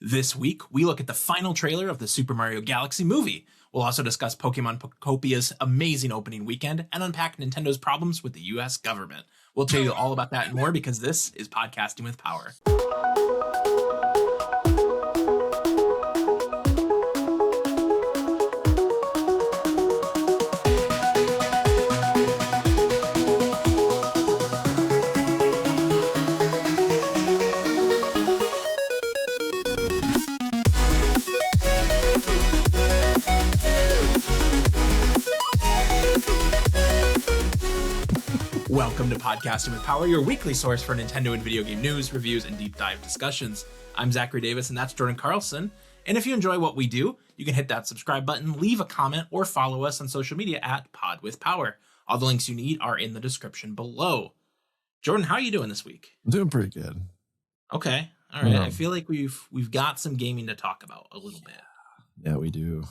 This week, we look at the final trailer of the Super Mario Galaxy movie. We'll also discuss Pokemon Pokopia's amazing opening weekend and unpack Nintendo's problems with the US government. We'll tell you all about that and more because this is Podcasting with Power. Welcome to Podcasting with Power, your weekly source for Nintendo and video game news, reviews, and deep dive discussions. I'm Zachary Davis, and that's Jordan Carlson. And if you enjoy what we do, you can hit that subscribe button, leave a comment, or follow us on social media at Pod with Power. All the links you need are in the description below. Jordan, how are you doing this week? I'm doing pretty good. Okay, all right. I feel like we've got some gaming to talk about a little bit. Yeah, we do.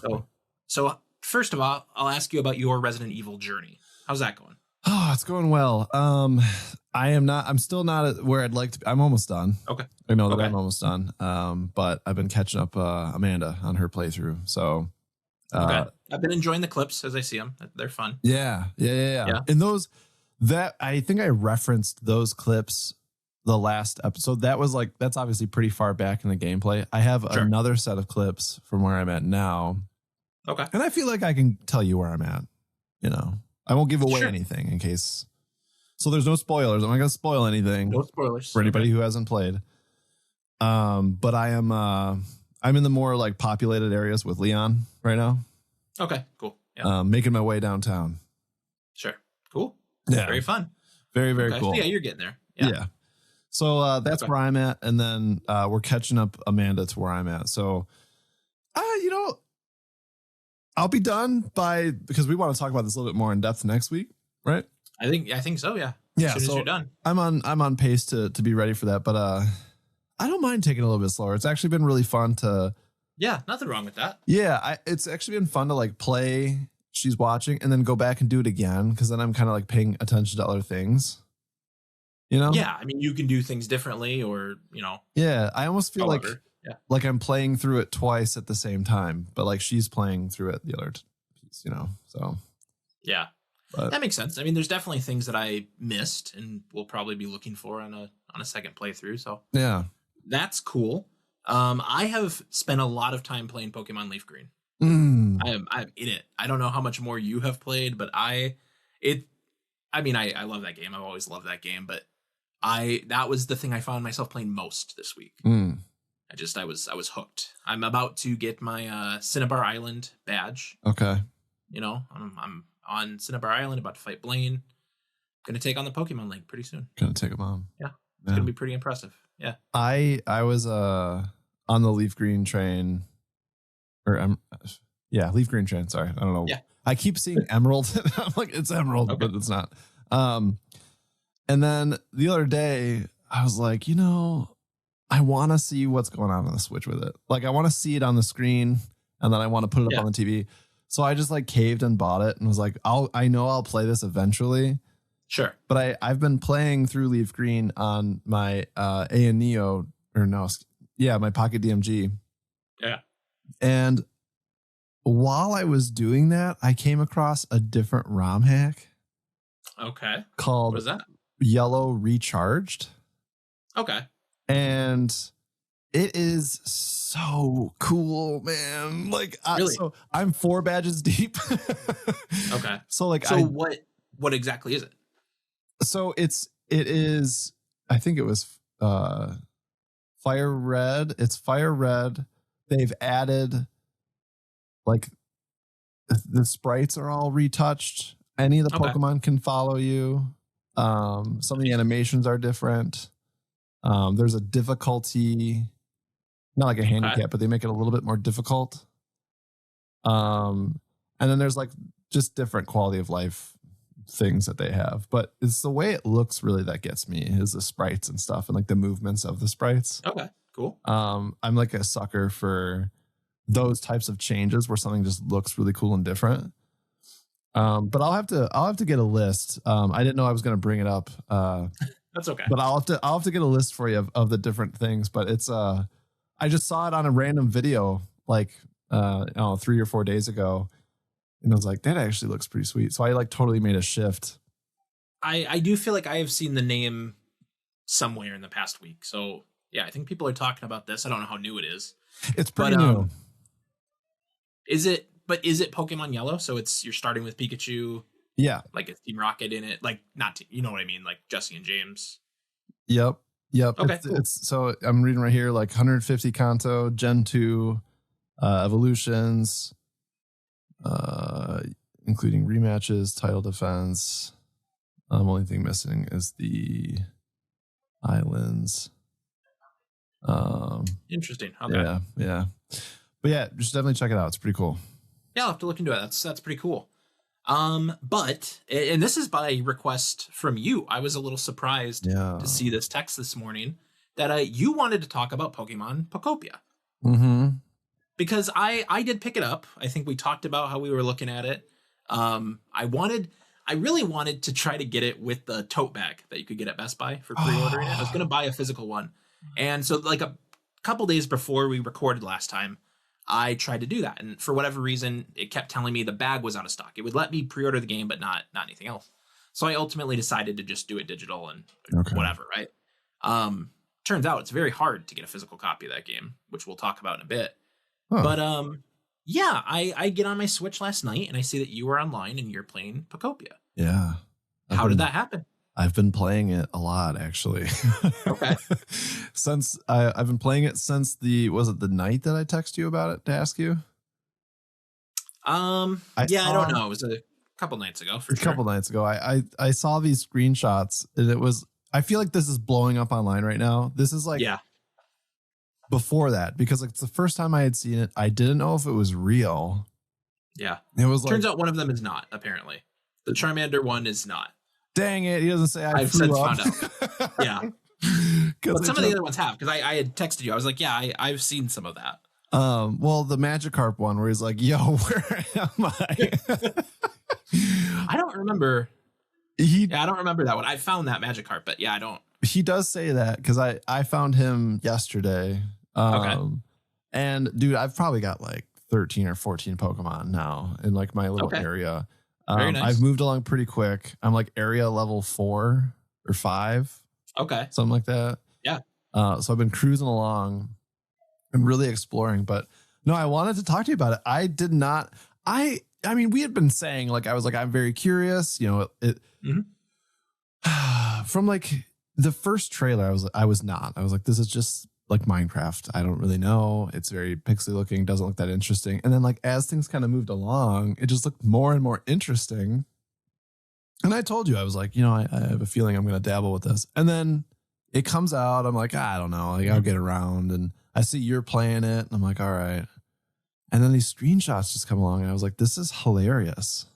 So first of all, I'll ask you about your Resident Evil journey. How's that going? Oh, it's going well. I'm still not at where I'd like to be. I'm almost done. Okay. I know that I'm almost done. But I've been catching up Amanda on her playthrough. So okay. I've been enjoying the clips as I see them. They're fun. Yeah. And I think I referenced those clips the last episode. That's obviously pretty far back in the gameplay. I have another set of clips from where I'm at now. Okay. And I feel like I can tell you where I'm at, I won't give away anything in case. So there's no spoilers. I'm not going to spoil anything. No spoilers for anybody who hasn't played. But I'm in the more like populated areas with Leon right now. Okay, cool. Yeah. Making my way downtown. Sure. Cool. Yeah. Very fun. Very, very cool. So yeah, you're getting there. Yeah. So that's where I'm at. And then we're catching up Amanda to where I'm at. So, I'll be done because we want to talk about this a little bit more in depth next week, right? I think so, yeah. Yeah. As soon as you're done. I'm on pace to be ready for that, but I don't mind taking a little bit slower. It's actually been really fun to. Yeah, nothing wrong with that. Yeah, it's actually been fun to like play. She's watching and then go back and do it again because then I'm kind of like paying attention to other things. Yeah, I mean, you can do things differently, or Yeah, I almost feel however. like I'm playing through it twice at the same time, but like she's playing through it the other piece, so. Yeah, but that makes sense. I mean, there's definitely things that I missed and will probably be looking for on a second playthrough. So yeah, that's cool. I have spent a lot of time playing Pokemon Leaf Green. I'm in it. I don't know how much more you have played, but I love that game. I've always loved that game, but that was the thing I found myself playing most this week. I was hooked. I'm about to get my Cinnabar Island badge. Okay. I'm on Cinnabar Island, about to fight Blaine. Gonna take on the Pokemon League pretty soon. Gonna take them on. Yeah. It's gonna be pretty impressive. Yeah. I was on the Leaf Green train, Leaf Green train. Sorry, I don't know. Yeah. I keep seeing Emerald. I'm like, it's Emerald, but it's not. And then the other day, I was like, I want to see what's going on the Switch with it. Like, I want to see it on the screen, and then I want to put it up on the TV. So I just like caved and bought it, and was like, I know I'll play this eventually. Sure. But I've been playing through Leaf Green on my my Pocket DMG. Yeah. And while I was doing that, I came across a different ROM hack. Okay. Called what is that? Yellow Recharged. Okay. And it is so cool, man. Like, really? So I'm 4 badges deep. Okay. So what exactly is it? So it is, I think it was Fire Red. It's Fire Red. They've added like the sprites are all retouched. Any of the Pokemon can follow you. Some of the animations are different. There's a difficulty, not like a handicap, but they make it a little bit more difficult. And then there's like just different quality of life things that they have, but it's the way it looks really that gets me, is the sprites and stuff and like the movements of the sprites. Okay, cool. I'm like a sucker for those types of changes where something just looks really cool and different. But I'll have to get a list. I didn't know I was going to bring it up. That's okay. But I'll have to get a list for you of the different things. But it's I just saw it on a random video like 3 or 4 days ago, and I was like, that actually looks pretty sweet. So I like totally made a shift. I do feel like I have seen the name somewhere in the past week. So yeah, I think people are talking about this. I don't know how new it is. It's pretty new. Is it Pokemon Yellow? So you're starting with Pikachu. Yeah. Like it's Team Rocket in it. Like you know what I mean? Like Jesse and James. Yep. Okay. It's so I'm reading right here, like 150 Kanto, Gen 2, evolutions, including rematches, title defense. Only thing missing is the islands. Interesting. Okay. Yeah. But yeah, just definitely check it out. It's pretty cool. Yeah, I'll have to look into it. That's pretty cool. But this is by request from you. I was a little surprised to see this text this morning that you wanted to talk about Pokemon Pokopia. Mm-hmm. Because I did pick it up. I think we talked about how we were looking at it. I really wanted to try to get it with the tote bag that you could get at Best Buy for pre-ordering it. I was going to buy a physical one. And so like a couple days before we recorded last time, I tried to do that. And for whatever reason, it kept telling me the bag was out of stock. It would let me pre-order the game, but not anything else. So I ultimately decided to just do it digital and whatever, right? Turns out it's very hard to get a physical copy of that game, which we'll talk about in a bit. Huh. But yeah, I get on my Switch last night and I see that you were online and you're playing Pokopia. Yeah. How did that happen? I've been playing it a lot, actually. Okay. Since I've been playing it since was it the night that I texted you about it to ask you? I don't know. It was a couple nights ago for sure. A couple nights ago. I saw these screenshots and I feel like this is blowing up online right now. This is like before that, because like it's the first time I had seen it. I didn't know if it was real. Yeah. It was turns out one of them is not, apparently. The Charmander one is not. Dang it. He doesn't say I've since found out. Yeah. But some of the other ones have, because I had texted you. I was like, yeah, I've seen some of that. Well, the Magikarp one where he's like, yo, where am I? I don't remember. I don't remember that one. I found that Magikarp, but yeah, I don't. He does say that because I found him yesterday. Okay. And dude, I've probably got like 13 or 14 Pokemon now in like my little area. Very nice. I've moved along pretty quick. I'm like area level 4 or 5. Okay. Something like that. Yeah. So I've been cruising along and really exploring, but no, I wanted to talk to you about it. I did not. I mean, we had been saying like, I was like, I'm very curious, you know, from like the first trailer, I was like, this is just like Minecraft. I don't really know. It's very pixely looking, doesn't look that interesting. And then like, as things kind of moved along, it just looked more and more interesting. And I told you, I was like, you know, I have a feeling I'm going to dabble with this. And then it comes out. I'm like, I don't know. Like, I'll get around. And I see you're playing it. And I'm like, all right. And then these screenshots just come along. And I was like, this is hilarious.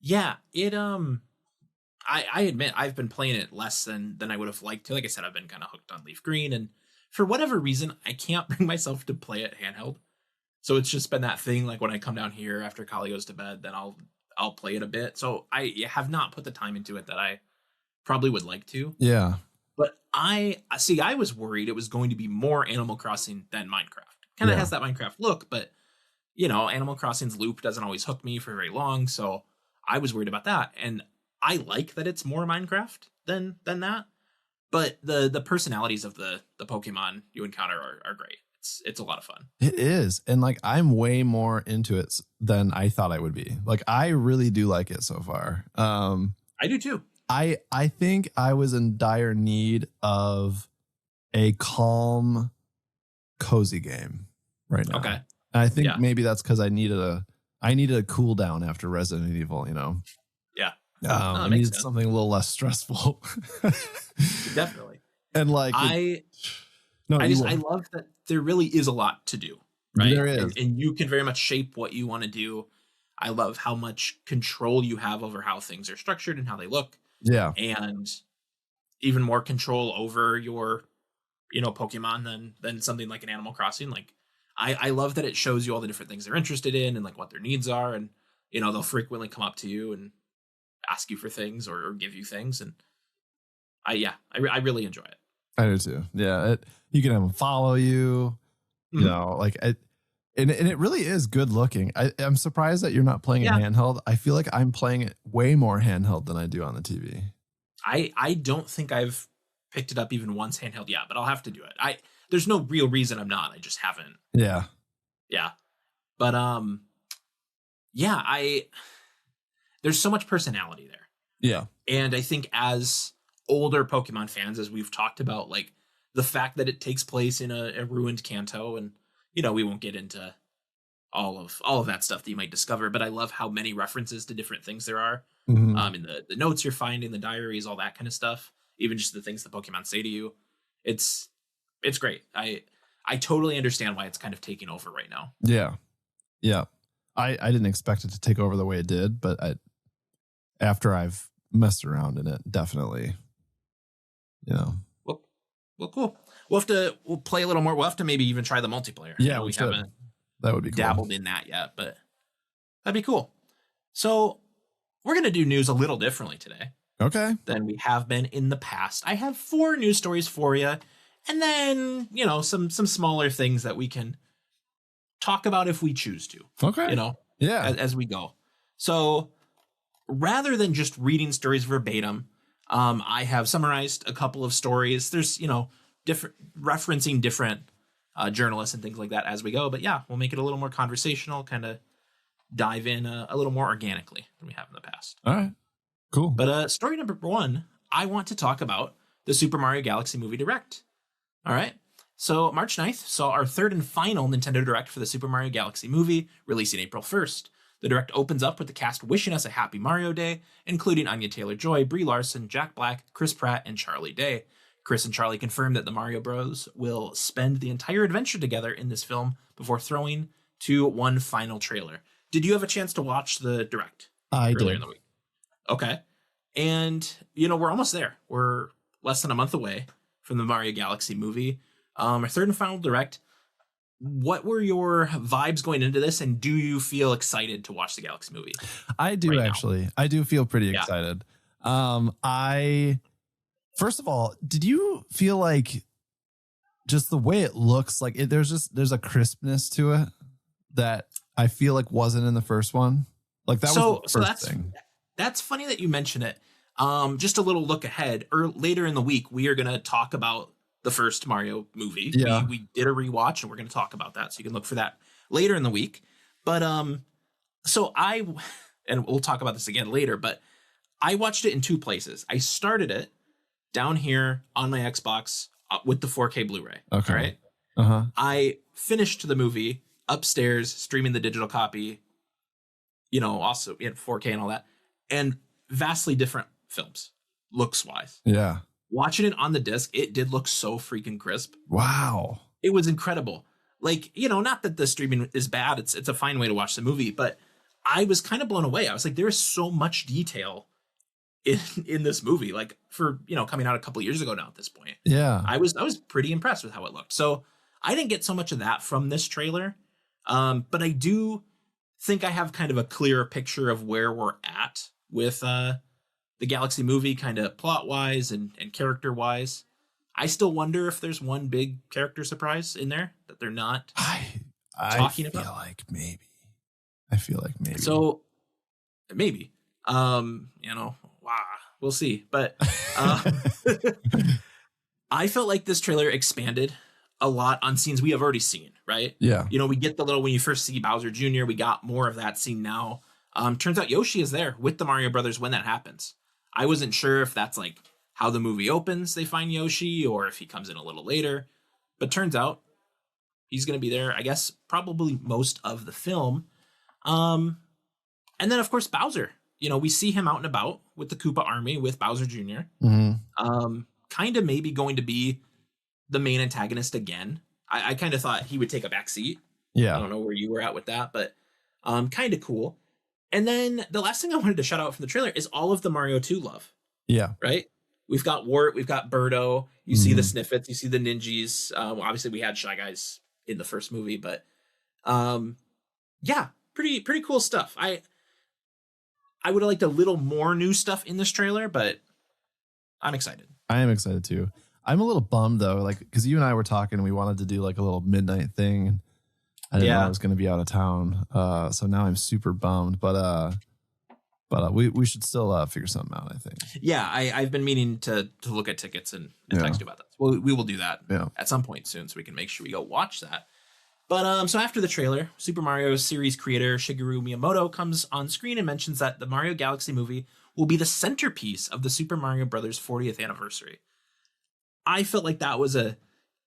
Yeah. I admit I've been playing it less than I would have liked to. Like I said, I've been kind of hooked on Leaf Green. And for whatever reason, I can't bring myself to play it handheld. So it's just been that thing. Like when I come down here after Kali goes to bed, then I'll play it a bit. So I have not put the time into it that I probably would like to. Yeah. But I was worried it was going to be more Animal Crossing than Minecraft. Kind of has that Minecraft look, but you know, Animal Crossing's loop doesn't always hook me for very long. So I was worried about that. And I like that it's more Minecraft than that. But the personalities of the Pokemon you encounter are great. It's a lot of fun. It is. And like, I'm way more into it than I thought I would be. Like, I really do like it so far. I do too. I think I was in dire need of a calm, cozy game right now. Okay. And I think maybe that's because I needed a cool down after Resident Evil, you know? Yeah. I needed something a little less stressful. Definitely. And like, I love that there really is a lot to do, right? There is. And you can very much shape what you want to do. I love how much control you have over how things are structured and how they look. Yeah. And even more control over your, you know, Pokemon than something like an Animal Crossing. Like I love that it shows you all the different things they're interested in and like what their needs are. And, you know, they'll frequently come up to you and ask you for things or give you things. And I really enjoy it. I do too. Yeah. You can have them follow you. You know, like and it really is good looking. I'm surprised that you're not playing it handheld. I feel like I'm playing it way more handheld than I do on the TV. I don't think I've picked it up even once handheld yet, but I'll have to do it. There's no real reason I'm not. I just haven't. Yeah. Yeah. But there's so much personality there. Yeah. And I think as older Pokemon fans, as we've talked about, like the fact that it takes place in a ruined Kanto, and we won't get into all of that stuff that you might discover, but I love how many references to different things there are. Mm-hmm. In the notes you're finding, the diaries, all that kind of stuff, even just the things the Pokemon say to you. It's great. I totally understand why it's kind of taking over right now. Yeah. Yeah. I didn't expect it to take over the way it did, but after I've messed around in it, definitely, Well, cool. We'll play a little more. We'll have to maybe even try the multiplayer. Yeah, we haven't that would be cool. Dabbled in that yet, but that'd be cool. So we're going to do news a little differently today. Okay. Than we have been in the past. I have 4 news stories for you, and then, some smaller things that we can talk about if we choose to. Okay. Yeah. As we go. So rather than just reading stories verbatim, I have summarized a couple of stories. There's, different referencing different journalists and things like that as we go. But yeah, we'll make it a little more conversational, kind of dive in a little more organically than we have in the past. All right, cool. But story number 1, I want to talk about the Super Mario Galaxy Movie Direct. All right. So March 9th saw our 3rd and final Nintendo Direct for the Super Mario Galaxy movie, releasing April 1st. The Direct opens up with the cast wishing us a happy Mario Day, including Anya Taylor-Joy, Brie Larson, Jack Black, Chris Pratt, and Charlie Day. Chris and Charlie confirmed that the Mario Bros. Will spend the entire adventure together in this film before throwing to one final trailer. Did you have a chance to watch the Direct? I did. In the week? Okay. And, we're almost there. We're less than a month away from the Mario Galaxy movie. Our 3rd and final Direct. What were your vibes going into this, and do you feel excited to watch the Galaxy movie? I do, actually. I do feel pretty excited. First of all, did you feel like just the way it looks, like there's a crispness to it that I feel like wasn't in the first one? Like that was the first thing. That's funny that you mention it. Just a little look ahead, or later in the week, we are going to talk about the first Mario movie. Yeah. We did a rewatch, and we're going to talk about that. So you can look for that later in the week. But and we'll talk about this again later, but I watched it in 2 places. I started it down here on my Xbox with the 4K Blu-ray. Okay. All right. Uh-huh. I finished the movie upstairs, streaming the digital copy, also in 4K and all that, and vastly different films, looks wise. Yeah. Watching it on the disc, it did look so freaking crisp. Wow. It was incredible. Like, not that the streaming is bad. It's a fine way to watch the movie, but I was kind of blown away. I was like, there is so much detail in this movie, like for, coming out a couple years ago now at this point. Yeah. I was pretty impressed with how it looked. So I didn't get so much of that from this trailer. But I do think I have kind of a clearer picture of where we're at with, the Galaxy movie, kind of plot wise and character wise. I still wonder if there's one big character surprise in there that they're not talking about. I feel like maybe. So maybe, we'll see. But I felt like this trailer expanded a lot on scenes we have already seen, right? Yeah. We get the little, when you first see Bowser Jr., we got more of that scene now. Turns out Yoshi is there with the Mario Brothers when that happens. I wasn't sure if that's like how the movie opens, they find Yoshi, or if he comes in a little later. But turns out he's going to be there, I guess, probably most of the film. And then, of course, Bowser. We see him out and about with the Koopa army with Bowser Jr. Mm-hmm. Kind of maybe going to be the main antagonist again. I kind of thought he would take a back seat. Yeah. I don't know where you were at with that, but kind of cool. And then the last thing I wanted to shout out from the trailer is all of the Mario 2 love. Yeah. Right? We've got Wart, we've got Birdo, you see the Sniffets, you see the Ninjas. Obviously we had Shy Guys in the first movie, but yeah, pretty cool stuff. I would have liked a little more new stuff in this trailer, but I'm excited. I am excited too. I'm a little bummed though, like because you and I were talking, we wanted to do like a little midnight thing, and I didn't know I was going to be out of town, so now I'm super bummed. But we should still figure something out, I think. Yeah, I've been meaning to look at tickets and text you about that. Well, we will do that at some point soon, so we can make sure we go watch that. But so after the trailer, Super Mario series creator Shigeru Miyamoto comes on screen and mentions that the Mario Galaxy movie will be the centerpiece of the Super Mario Brothers 40th anniversary. I felt like that was a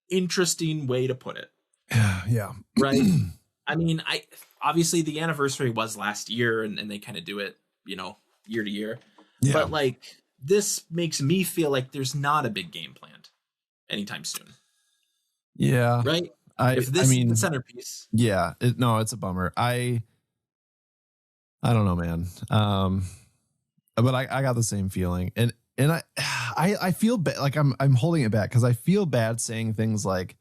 interesting way to put it. Yeah. Right. I mean, obviously the anniversary was last year, and they kind of do it, year to year. Yeah. But like this makes me feel like there's not a big game planned anytime soon. Yeah. Right. If this is the centerpiece. Yeah. It's a bummer. I don't know, man. But I got the same feeling, and I feel bad. Like I'm holding it back because I feel bad saying things like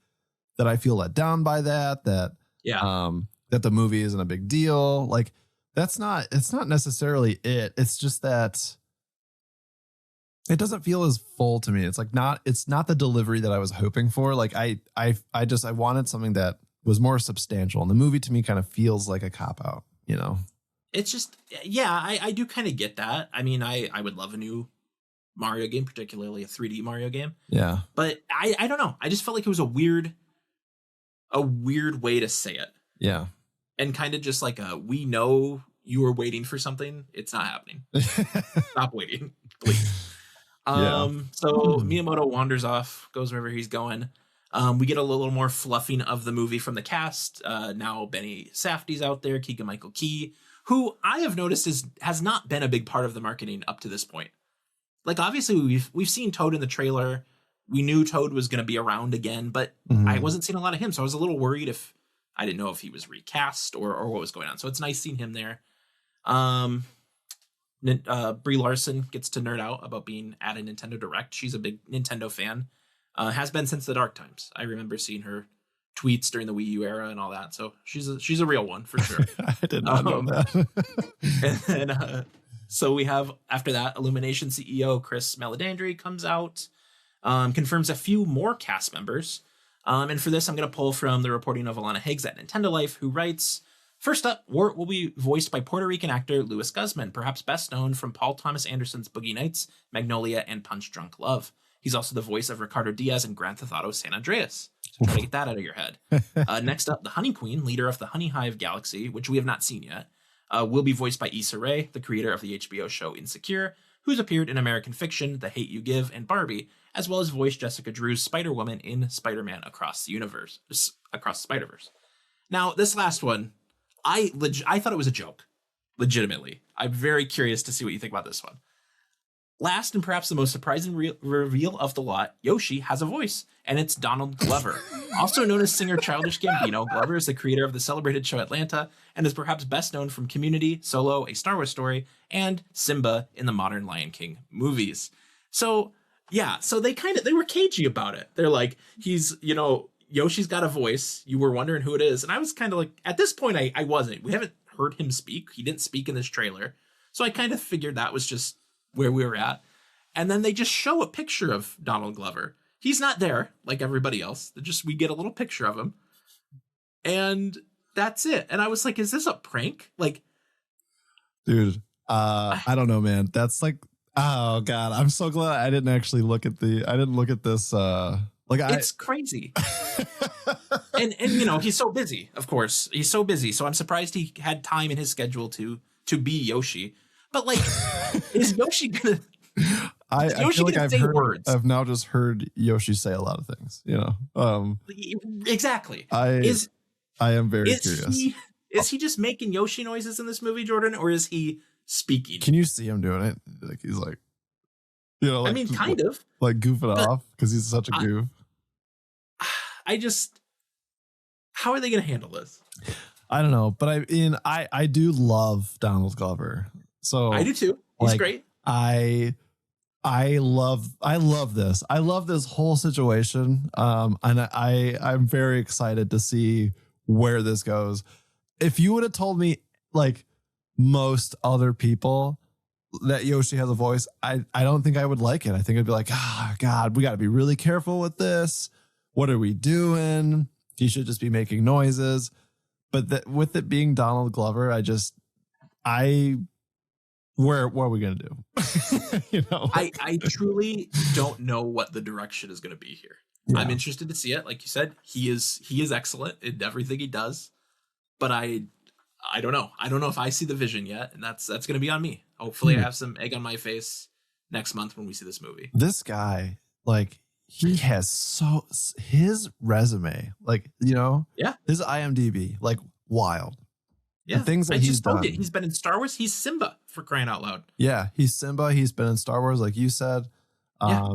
that. I feel let down by that that the movie isn't a big deal. Like it's not necessarily it. It's just that it doesn't feel as full to me. It's not the delivery that I was hoping for. Like I wanted something that was more substantial, and the movie to me kind of feels like a cop out, It's just, I do kind of get that. I mean, I would love a new Mario game, particularly a 3D Mario game. Yeah. But I don't know. I just felt like it was a weird way to say it. Yeah. And kind of just like we know you were waiting for something. It's not happening. Stop waiting, please. So Miyamoto wanders off, goes wherever he's going. We get a little more fluffing of the movie from the cast. Now Benny Safdie's out there, Keegan-Michael Key, who I have noticed has not been a big part of the marketing up to this point. Like obviously we've seen Toad in the trailer. We knew Toad was going to be around again, but I wasn't seeing a lot of him. So I was a little worried if I didn't know if he was recast or what was going on. So it's nice seeing him there. Brie Larson gets to nerd out about being at a Nintendo Direct. She's a big Nintendo fan. Has been since the dark times. I remember seeing her tweets during the Wii U era and all that. So she's a real one for sure. I did not know that. And then, so we have, after that, Illumination CEO Chris Meledandri comes out, confirms a few more cast members. And for this, I'm going to pull from the reporting of Alana Higgs at Nintendo Life, who writes, first up, Wart will be voiced by Puerto Rican actor Louis Guzman, perhaps best known from Paul Thomas Anderson's Boogie Nights, Magnolia, and Punch Drunk Love. He's also the voice of Ricardo Diaz in Grand Theft Auto San Andreas. So try to get that out of your head. Next up, the Honey Queen, leader of the Honey Hive Galaxy, which we have not seen yet, will be voiced by Issa Rae, the creator of the HBO show Insecure, who's appeared in American Fiction, The Hate U Give, and Barbie, as well as voiced Jessica Drew's Spider-Woman in Spider-Man Across the Spider-Verse. Now, this last one, I thought it was a joke. Legitimately. I'm very curious to see what you think about this one. Last and perhaps the most surprising reveal of the lot, Yoshi has a voice, and it's Donald Glover. Also known as singer Childish Gambino, Glover is the creator of the celebrated show Atlanta, and is perhaps best known from Community, Solo, A Star Wars Story, and Simba in the modern Lion King movies. So, yeah, so they were cagey about it. They're like, Yoshi's got a voice. You were wondering who it is. And I was kind of like, at this point, I wasn't. We haven't heard him speak. He didn't speak in this trailer. So I kind of figured that was just where we were at. And then they just show a picture of Donald Glover. He's not there like everybody else. We get a little picture of him. And that's it. And I was like, is this a prank? Like, dude, I don't know, man. That's like, oh God, I'm so glad I didn't actually look at this. It's crazy. and he's so busy, of course. He's so busy. So I'm surprised he had time in his schedule to be Yoshi. But like, is Yoshi gonna? I feel like I've now just heard Yoshi say a lot of things. Exactly. I am very curious. Is he just making Yoshi noises in this movie, Jordan, or is he speaking? Can you see him doing it? Like he's like, I mean, kind of like goofing off because he's such a goof. How are they going to handle this? I don't know, but I do love Donald Glover. So I do too. He's great. I love this. I love this whole situation. And I'm very excited to see where this goes. If you would have told me like most other people, that Yoshi has a voice, I don't think I would like it. I think I'd be like, God, we got to be really careful with this. What are we doing? He should just be making noises. But with it being Donald Glover, what are we gonna do? I truly don't know what the direction is gonna be here. Yeah. I'm interested to see it. Like you said, he is excellent in everything he does, but I don't know. I don't know if I see the vision yet, and that's gonna be on me. Hopefully, I have some egg on my face next month when we see this movie. This guy, like, he has his resume, like, his IMDb, like, wild. Yeah, the things that he's done. He's been in Star Wars. He's Simba, for crying out loud. Yeah, he's Simba. He's been in Star Wars, like you said.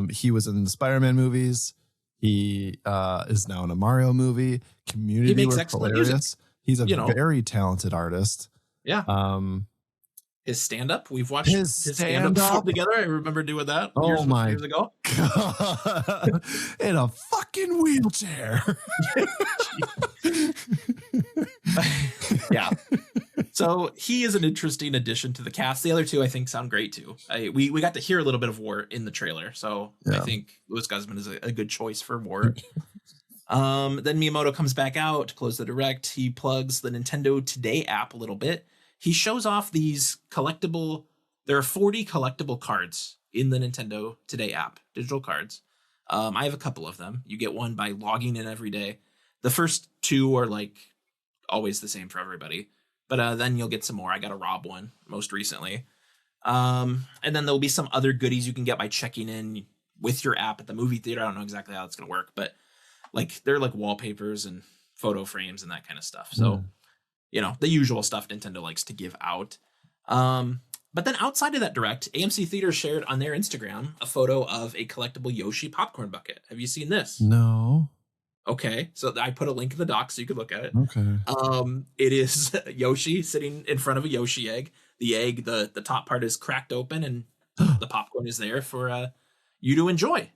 He was in the Spider-Man movies. He is now in a Mario movie. Community, he makes excellent hilarious music. He's a very talented artist. Yeah. His stand-up, we've watched his stand-up together. I remember doing that years ago. God. In a fucking wheelchair. Yeah. So he is an interesting addition to the cast. The other two, I think, sound great too. We got to hear a little bit of Wart in the trailer, so I think Louis Guzman is a good choice for Wart. Then Miyamoto comes back out to close the direct. He plugs the Nintendo Today app a little bit. He shows off these collectible. There are 40 collectible cards in the Nintendo Today app, digital cards. I have a couple of them. You get one by logging in every day. The first two are like always the same for everybody, but then you'll get some more. I got a Rob one most recently. And then there'll be some other goodies you can get by checking in with your app at the movie theater. I don't know exactly how it's going to work, but like they're like wallpapers and photo frames and that kind of stuff. So, the usual stuff Nintendo likes to give out. But then outside of that direct, AMC Theaters shared on their Instagram a photo of a collectible Yoshi popcorn bucket. Have you seen this? No. Okay, so I put a link in the doc so you could look at it. Okay. It is Yoshi sitting in front of a Yoshi egg. The egg, the top part is cracked open, and the popcorn is there for you to enjoy.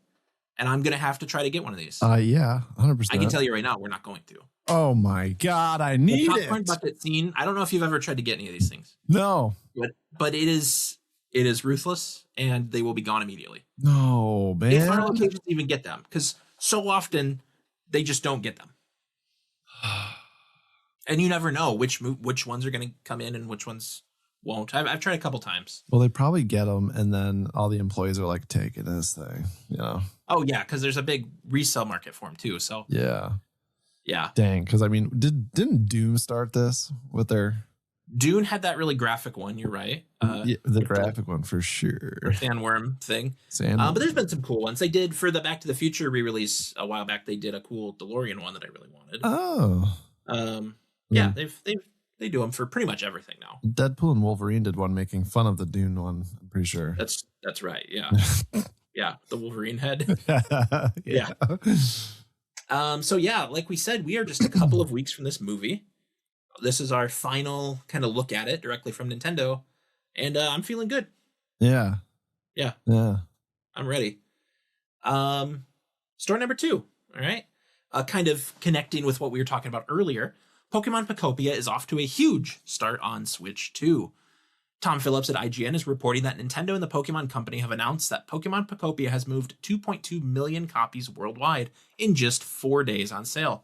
And I'm gonna have to try to get one of these. Yeah, 100%. I can tell you right now, we're not going to. Oh my God, I need the popcorn bucket scene. I don't know if you've ever tried to get any of these things. No, but it is ruthless, and they will be gone immediately. No, man. If on occasions even get them, because so often they just don't get them. And you never know which ones are going to come in and which ones won't. I've tried a couple times. Well, they probably get them, and then all the employees are like, taking this thing, Oh, yeah, because there's a big resale market for them, too. So yeah. Dang, because, I mean, didn't Doom start this with their... Dune had that really graphic one, you're right. The graphic one, for sure. Sandworm thing. But there's been some cool ones. They did, for the Back to the Future re-release a while back, they did a cool DeLorean one that I really wanted. Oh. Yeah, they do them for pretty much everything now. Deadpool and Wolverine did one making fun of the Dune one, I'm pretty sure. That's right, yeah. Yeah, the Wolverine head. Yeah. So yeah, like we said, we are just a couple of weeks from this movie. This is our final kind of look at it directly from Nintendo, and I'm feeling good. Yeah. I'm ready. Story number 2. All right. Kind of connecting with what we were talking about earlier, Pokemon Pokopia is off to a huge start on Switch 2. Tom Phillips at IGN is reporting that Nintendo and the Pokemon Company have announced that Pokemon Pokopia has moved 2.2 million copies worldwide in just 4 days on sale,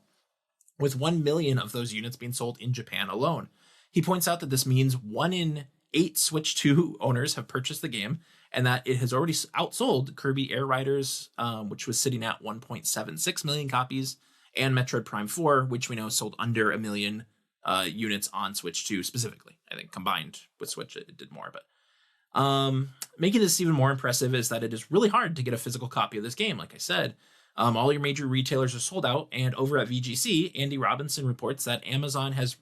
with 1 million of those units being sold in Japan alone. He points out that this means 1 in 8 Switch 2 owners have purchased the game, and that it has already outsold Kirby Air Riders, which was sitting at 1.76 million copies, and Metroid Prime 4, which we know sold under 1 million units on Switch 2 specifically. I think combined with Switch, it did more. But making this even more impressive is that it is really hard to get a physical copy of this game. Like I said, all your major retailers are sold out, and over at VGC, Andy Robinson reports that Amazon has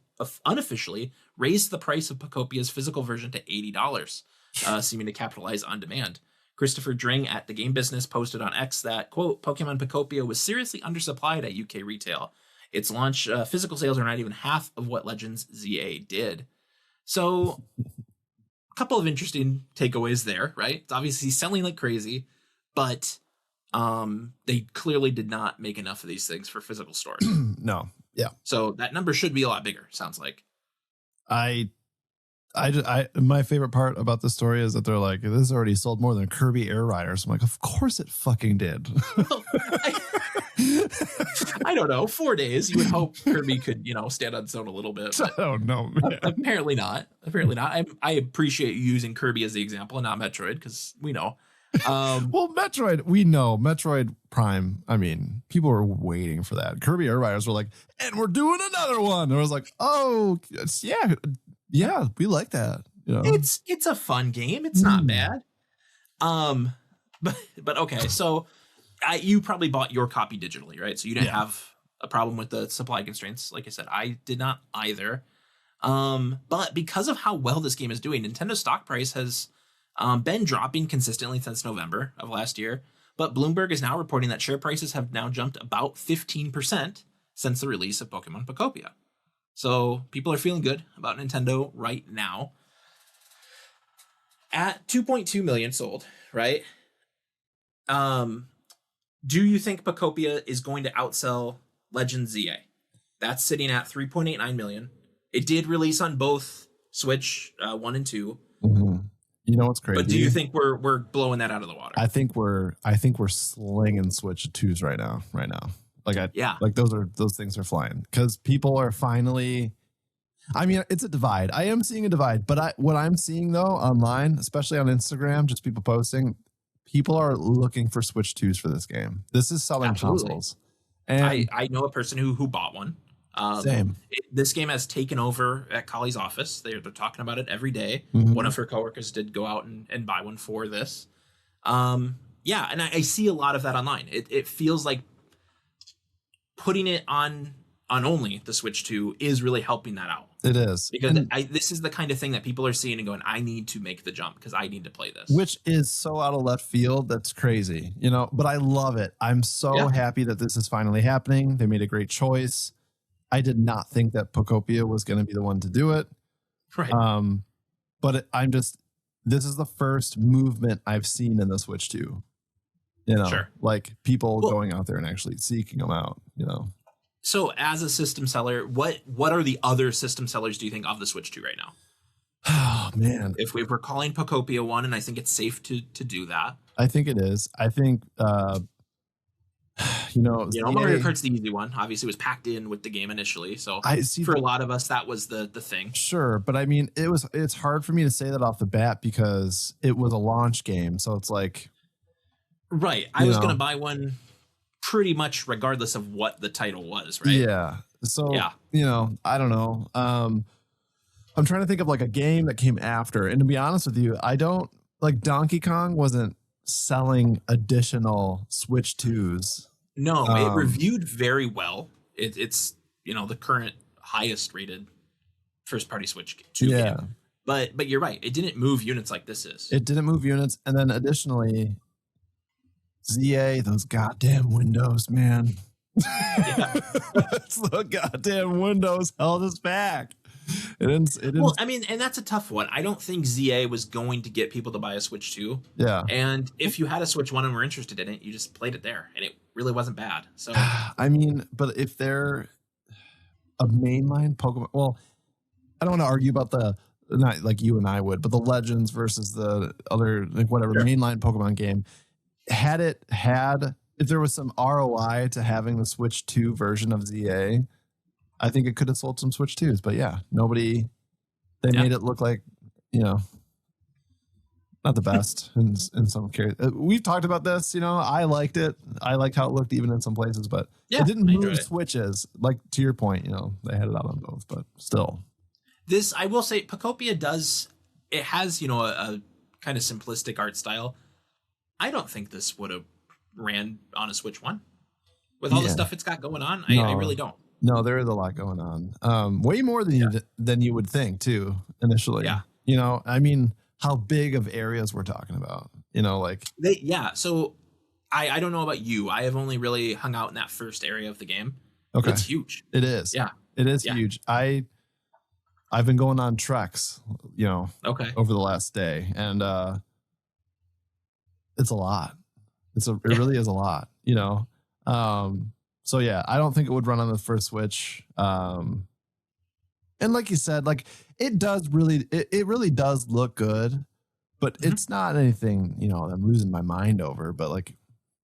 unofficially raised the price of Pokopia's physical version to $80, seeming to capitalize on demand. Christopher Dring at The Game Business posted on X that, quote, Pokemon Pokopia was seriously undersupplied at UK retail. Its launch physical sales are not even half of what Legends ZA did. So, a couple of interesting takeaways there, right? It's obviously selling like crazy, but they clearly did not make enough of these things for physical stores. No. Yeah. So that number should be a lot bigger, sounds like. I My favorite part about the story is that they're like, this already sold more than Kirby Air Riders. I'm like, of course it fucking did. Well, I don't know. 4 days. You would hope Kirby could, stand on its own a little bit. I don't know, man. Apparently not. Apparently not. I appreciate you using Kirby as the example and not Metroid, because we know. Well, Metroid, we know Metroid Prime. I mean, people were waiting for that. Kirby Air Riders were like, and we're doing another one. And I was like, oh, yeah, we like that. It's a fun game. It's not bad. But okay, so you probably bought your copy digitally, right? So you didn't have a problem with the supply constraints. Like I said, I did not either. But because of how well this game is doing, Nintendo's stock price has been dropping consistently since November of last year. But Bloomberg is now reporting that share prices have now jumped about 15% since the release of Pokemon Pokopia. So people are feeling good about Nintendo right now. At 2.2 million sold, right? Do you think Pokopia is going to outsell Legend ZA? That's sitting at 3.89 million. It did release on both Switch 1 and 2. Mm-hmm. You know what's crazy? But do you think we're blowing that out of the water? I think we're slinging Switch 2s right now. Like those things are flying because people are finally. I mean, it's a divide. I am seeing a divide, but what I'm seeing though online, especially on Instagram, just people posting, people are looking for Switch 2s for this game. This is selling consoles. And I know a person who bought one. Same. This game has taken over at Collie's office. They're talking about it every day. Mm-hmm. One of her coworkers did go out and buy one for this. And I see a lot of that online. It feels like putting it on only the Switch 2 is really helping that out. It is. Because this is the kind of thing that people are seeing and going, I need to make the jump because I need to play this. Which is so out of left field. That's crazy, but I love it. I'm so happy that this is finally happening. They made a great choice. I did not think that Pokopia was going to be the one to do it. Right. But this is the first movement I've seen in the Switch 2. Sure. Like people going out there and actually seeking them out, So as a system seller, what are the other system sellers do you think of the Switch 2 right now? Oh, man. If we're calling Pokopia one, and I think it's safe to do that. I think it is. I think, Mario Kart's the easy one. Obviously, it was packed in with the game initially. So for a lot of us, that was the thing. Sure. But I mean, it's hard for me to say that off the bat because it was a launch game. So it's like. Right. I was going to buy one pretty much regardless of what the title was, right? Yeah. So, I don't know. I'm trying to think of like a game that came after. And to be honest with you, I don't like Donkey Kong wasn't selling additional Switch 2s. No, it reviewed very well. It's the current highest rated first party Switch 2 game. But you're right. It didn't move units like this is. It didn't move units. And then additionally, ZA, those goddamn windows, man. It's the goddamn windows held us back. It didn't. Well, I mean, and that's a tough one. I don't think ZA was going to get people to buy a Switch 2. Yeah. And if you had a Switch 1 and were interested in it, you just played it there, and it really wasn't bad. So I mean, but if they're a mainline Pokemon, well, I don't want to argue about not like you and I would, but the Legends versus the other the mainline Pokemon game. If there was some ROI to having the Switch 2 version of ZA, I think it could have sold some Switch 2s. But they made it look like, not the best in some cases. We've talked about this, I liked it. I liked how it looked even in some places, but it didn't move Switches. Like to your point, they had it out on both, but still. This, I will say, Pokopia it has, a kind of simplistic art style. I don't think this would have ran on a Switch 1 with all the stuff it's got going on. I really don't. No, there is a lot going on. Way more than you would think too initially. Yeah. I mean, how big of areas we're talking about, So I don't know about you. I have only really hung out in that first area of the game. Okay. It's huge. It is. Yeah. It is huge. I've been going on treks, over the last day, and it's a lot. It really is a lot, So yeah, I don't think it would run on the first Switch. And like you said, like it really does look good, but it's not anything, I'm losing my mind over, but like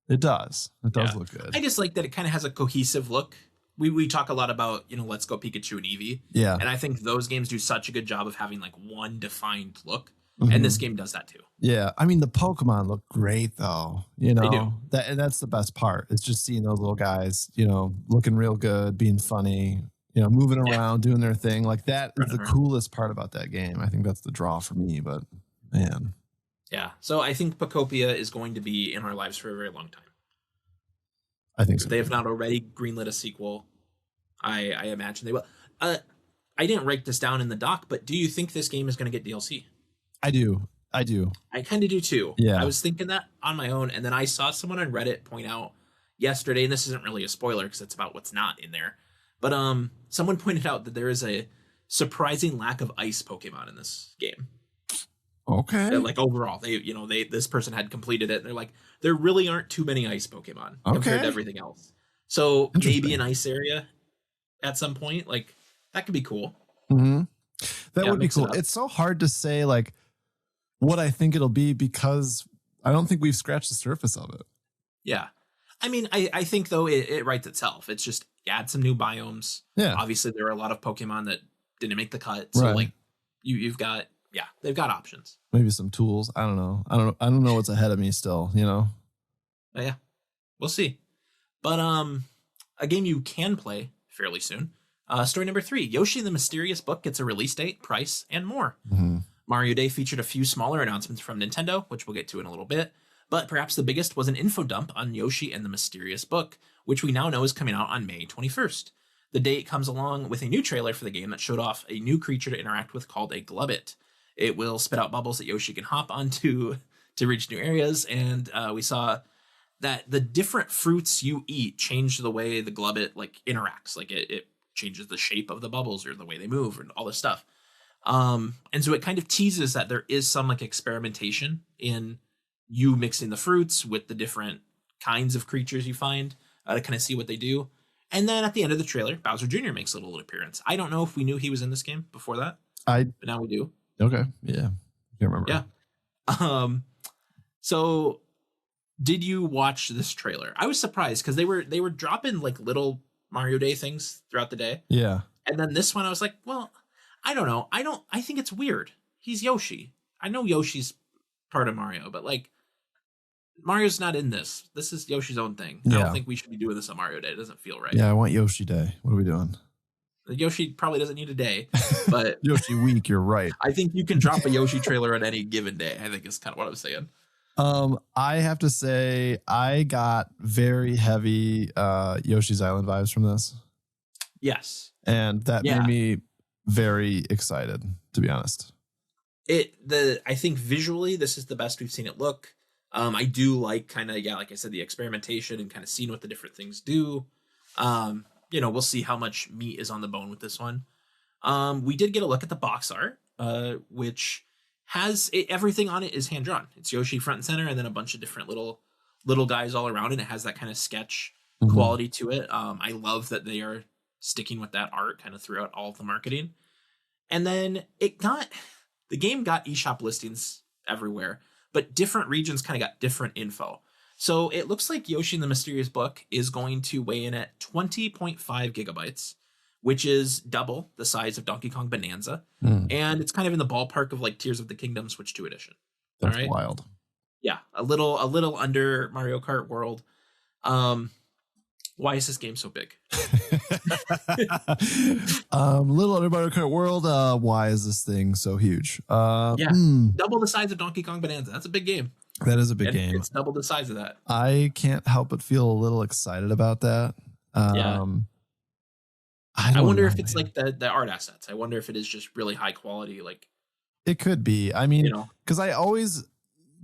it does look good. I just like that it kind of has a cohesive look. We talk a lot about, Let's Go Pikachu and Eevee. Yeah. And I think those games do such a good job of having like one defined look. And this game does that too. Yeah. I mean, the Pokemon look great though. They do. That's the best part. It's just seeing those little guys, looking real good, being funny, moving around, doing their thing. Like that is the coolest part about that game. I think that's the draw for me, but man. Yeah. So I think Pokopia is going to be in our lives for a very long time. I think so. If they have not already greenlit a sequel, I imagine they will. I didn't write this down in the doc, but do you think this game is going to get DLC? I do. I kind of do too. Yeah. I was thinking that on my own, and then I saw someone on Reddit point out yesterday, and this isn't really a spoiler because it's about what's not in there, but someone pointed out that there is a surprising lack of ice Pokemon in this game. Okay. Like overall, this person had completed it, and they're like, there really aren't too many ice Pokemon compared to everything else. So maybe an ice area at some point, like that could be cool. Mm-hmm. That would be cool. It's so hard to say like what I think it'll be because I don't think we've scratched the surface of it. Yeah. I mean, I think though it writes itself. It's just add some new biomes. Yeah. Obviously there are a lot of Pokemon that didn't make the cut. So like you've got, they've got options. Maybe some tools. I don't know. I don't know what's ahead of me still, But yeah, we'll see. But a game you can play fairly soon. Story number 3, Yoshi and the Mysterious Book gets a release date, price, and more. Mm-hmm. Mario Day featured a few smaller announcements from Nintendo, which we'll get to in a little bit. But perhaps the biggest was an info dump on Yoshi and the Mysterious Book, which we now know is coming out on May 21st. The date comes along with a new trailer for the game that showed off a new creature to interact with called a Glubbit. It will spit out bubbles that Yoshi can hop onto to reach new areas, and we saw that the different fruits you eat change the way the Glubbit like interacts. Like it changes the shape of the bubbles or the way they move and all this stuff. And so it kind of teases that there is some like experimentation in you mixing the fruits with the different kinds of creatures you find to kind of see what they do. And then at the end of the trailer, Bowser Jr. makes a little appearance. I don't know if we knew he was in this game before that, but now we do. Okay. Yeah. Can't remember. Yeah. So did you watch this trailer? I was surprised because they were dropping like little Mario Day things throughout the day. Yeah. And then this one I was like, well, I don't know. I think it's weird. He's Yoshi. I know Yoshi's part of Mario, but like Mario's not in this. This is Yoshi's own thing. I don't think we should be doing this on Mario Day. It doesn't feel right. Yeah, I want Yoshi Day. What are we doing? Yoshi probably doesn't need a day, but Yoshi week, you're right. I think you can drop a Yoshi trailer on any given day. I think is kind of what I was saying. I have to say I got very heavy Yoshi's Island vibes from this. Yes. And that made me very excited, to be honest. I think visually this is the best we've seen it look. I do like kind of, like I said, the experimentation and kind of seeing what the different things do. We'll see how much meat is on the bone with this one. We did get a look at the box art, which has everything on it is hand drawn. It's Yoshi front and center, and then a bunch of different little guys all around, and it has that kind of sketch quality to it. I love that they are sticking with that art kind of throughout all of the marketing. And then the game got eShop listings everywhere, but different regions kind of got different info. So it looks like Yoshi and the Mysterious Book is going to weigh in at 20.5 gigabytes, which is double the size of Donkey Kong Bonanza. And it's kind of in the ballpark of like Tears of the Kingdom Switch 2 edition. That's wild. Yeah, a little under Mario Kart World. Why is this game so big? Little under Mario Kart World. Why is this thing so huge? Double the size of Donkey Kong Bonanza. That's a big game. That is a big game. It's double the size of that. I can't help but feel a little excited about that. I wonder if it's like the art assets. I wonder if it is just really high quality. Like it could be. I mean, because I always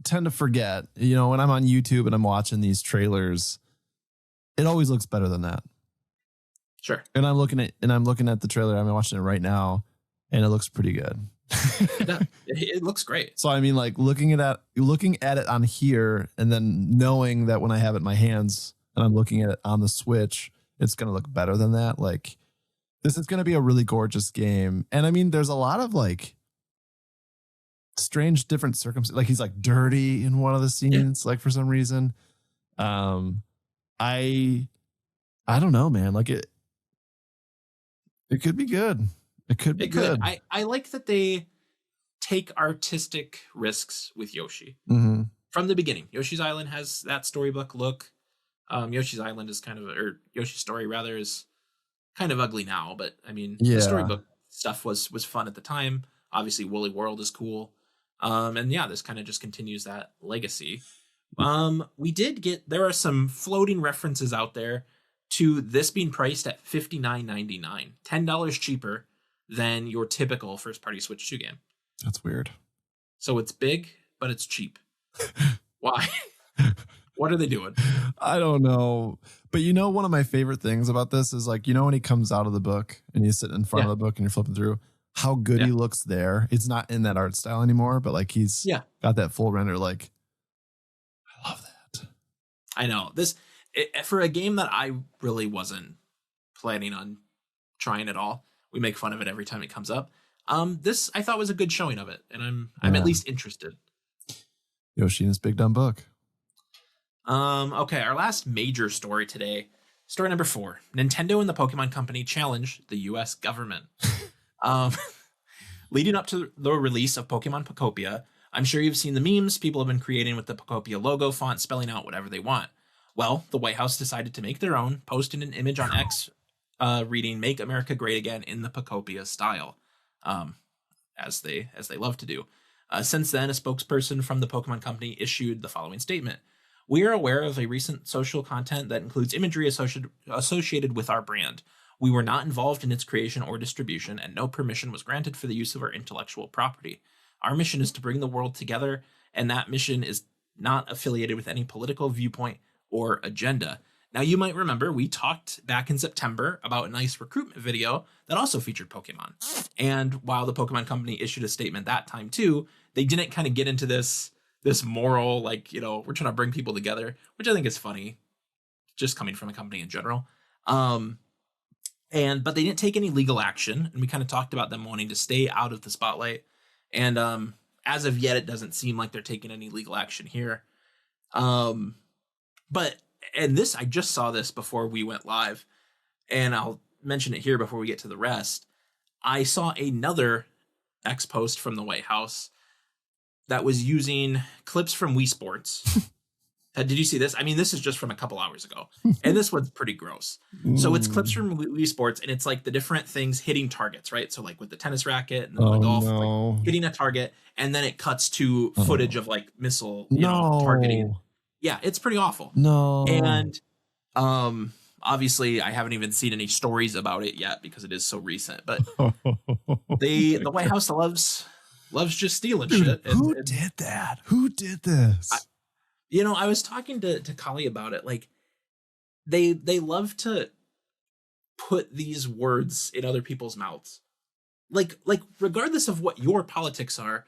tend to forget, when I'm on YouTube and I'm watching these trailers, it always looks better than that. Sure. And I'm looking at the trailer. I'm watching it right now, and it looks pretty good. It looks great. So I mean, like looking at it on here, and then knowing that when I have it in my hands and I'm looking at it on the Switch, it's gonna look better than that. Like This is going to be a really gorgeous game. And I mean, there's a lot of like strange different circumstances. Like he's like dirty in one of the scenes, like for some reason. I don't know, man. Like it could be good. It could be good. I like that they take artistic risks with Yoshi from the beginning. Yoshi's Island has that storybook look. Yoshi's Island is or Yoshi's Story rather is kind of ugly now, but I mean, the storybook stuff was fun at the time. Obviously, Woolly World is cool. And yeah, this kind of just continues that legacy. There are some floating references out there to this being priced at $59.99, $10 cheaper than your typical first-party Switch 2 game. That's weird. So it's big, but it's cheap. Why? What are they doing? I don't know. But you know, one of my favorite things about this is like, you know, when he comes out of the book and you sit in front of the book and you're flipping through, how good he looks there. It's not in that art style anymore, but like he's got that full render. Like, I love that. I know for a game that I really wasn't planning on trying at all. We make fun of it every time it comes up. This I thought was a good showing of it, and I'm at least interested. Yoshi and his big dumb book. Okay, our last major story today. Story number 4. Nintendo and the Pokemon Company challenge the US government. Leading up to the release of Pokemon Pokopia, I'm sure you've seen the memes people have been creating with the Pokopia logo font spelling out whatever they want. Well, the White House decided to make their own, posting an image on X reading "Make America Great Again" in the Pokopia style, as they love to do. Since then, a spokesperson from the Pokemon Company issued the following statement. We are aware of a recent social content that includes imagery associated with our brand. We were not involved in its creation or distribution, and no permission was granted for the use of our intellectual property. Our mission is to bring the world together, and that mission is not affiliated with any political viewpoint or agenda. Now, you might remember we talked back in September about a nice recruitment video that also featured Pokemon. And while the Pokemon Company issued a statement that time too, they didn't kind of get into this moral, like, you know, we're trying to bring people together, which I think is funny, just coming from a company in general. But they didn't take any legal action, and we kind of talked about them wanting to stay out of the spotlight. And as of yet, it doesn't seem like they're taking any legal action here. I just saw this before we went live, and I'll mention it here before we get to the rest. I saw another X post from the White House that was using clips from Wii Sports. Did you see this? I mean, this is just from a couple hours ago, and this one's pretty gross. So it's clips from Wii Sports, and it's like the different things hitting targets, right? So like with the tennis racket and the golf, like hitting a target, and then it cuts to footage of like missile, targeting. Yeah, it's pretty awful. No. And obviously I haven't even seen any stories about it yet because it is so recent. But the White House loves just stealing shit. Who did that? Who did this? I was talking to Kali about it. Like they love to put these words in other people's mouths. Like regardless of what your politics are,